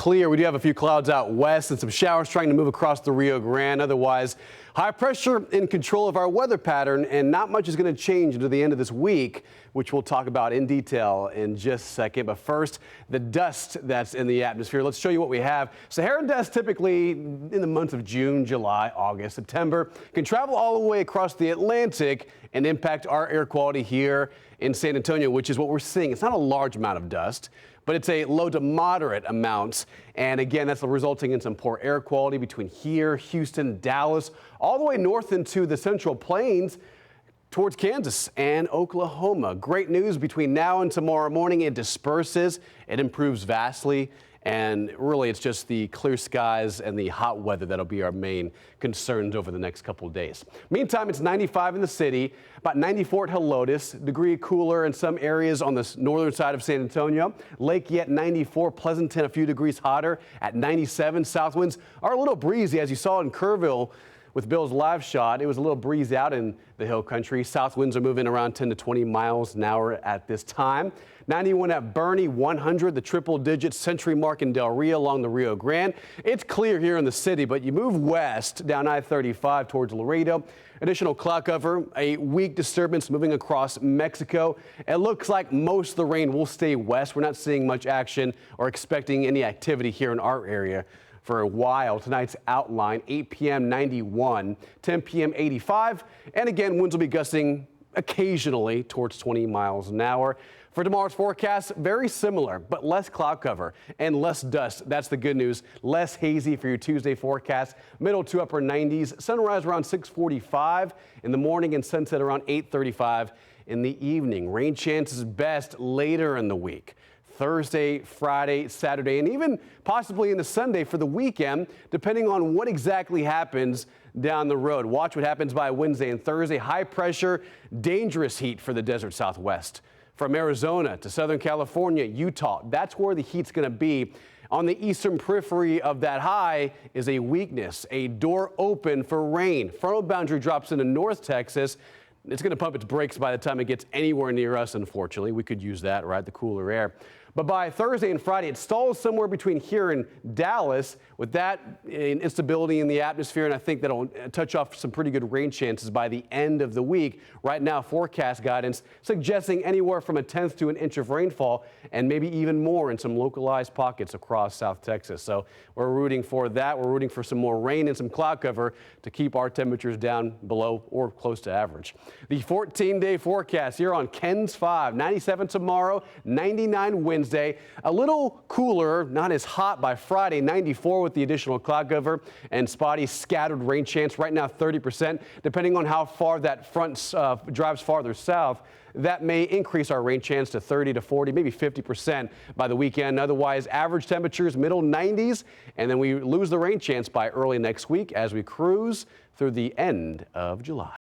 clear. We do have a few clouds out west and some showers trying to move across the Rio Grande. Otherwise, high pressure in control of our weather pattern, and not much is going to change until the end of this week, which we'll talk about in detail in just a second. But first, the dust that's in the atmosphere. Let's show you what we have. Saharan dust typically in the months of June, July, August, September can travel all the way across the Atlantic and impact our air quality here in San Antonio, which is what we're seeing. It's not a large amount of dust, but it's a low to moderate amount. And again, that's resulting in some poor air quality between here, Houston, Dallas, all the way north into the Central Plains towards Kansas and Oklahoma. Great news, between now and tomorrow morning, it disperses, it improves vastly. And really, it's just the clear skies and the hot weather that'll be our main concerns over the next couple of days. Meantime, it's 95 in the city, about 94 at Helotes, degree cooler in some areas on the northern side of San Antonio. Lake yet 94, Pleasanton a few degrees hotter at 97. South winds are a little breezy, as you saw in Kerrville with Bill's live shot. It was a little breezy out in the hill country. South winds are moving around 10 to 20 miles an hour at this time. 91 at Bernie, 100, the triple-digit century mark in Del Rio along the Rio Grande. It's clear here in the city, but you move west down I-35 towards Laredo. Additional cloud cover, a weak disturbance moving across Mexico. It looks like most of the rain will stay west. We're not seeing much action or expecting any activity here in our area for a while. Tonight's outline, 8 p.m. 91, 10 p.m. 85, and again, winds will be gusting occasionally towards 20 miles an hour. For tomorrow's forecast, very similar, but less cloud cover and less dust. That's the good news. Less hazy for your Tuesday forecast. Middle to upper 90s. Sunrise around 6:45 in the morning and sunset around 8:35 in the evening. Rain chances best later in the week. Thursday, Friday, Saturday, and even possibly into Sunday for the weekend, depending on what exactly happens down the road. Watch what happens by Wednesday and Thursday. High pressure, dangerous heat for the desert Southwest. From Arizona to Southern California, Utah, that's where the heat's going to be. On the eastern periphery of that high is a weakness, a door open for rain. Frontal boundary drops into North Texas. It's going to pump its brakes by the time it gets anywhere near us, unfortunately. We could use that, right? The cooler air. But by Thursday and Friday, it stalls somewhere between here and Dallas with that instability in the atmosphere, and I think that'll touch off some pretty good rain chances by the end of the week. Right now, forecast guidance suggesting anywhere from 1/10 to 1 inch of rainfall and maybe even more in some localized pockets across South Texas. So we're rooting for that. We're rooting for some more rain and some cloud cover to keep our temperatures down below or close to average. The 14-day forecast here on KENS 5, 97 tomorrow, 99 Wednesday. A little cooler, not as hot by Friday, 94 with the additional cloud cover and spotty scattered rain chance. Right now 30%, depending on how far that front drives farther south. That may increase our rain chance to 30 to 40, maybe 50% by the weekend. Otherwise, average temperatures middle 90s, and then we lose the rain chance by early next week as we cruise through the end of July.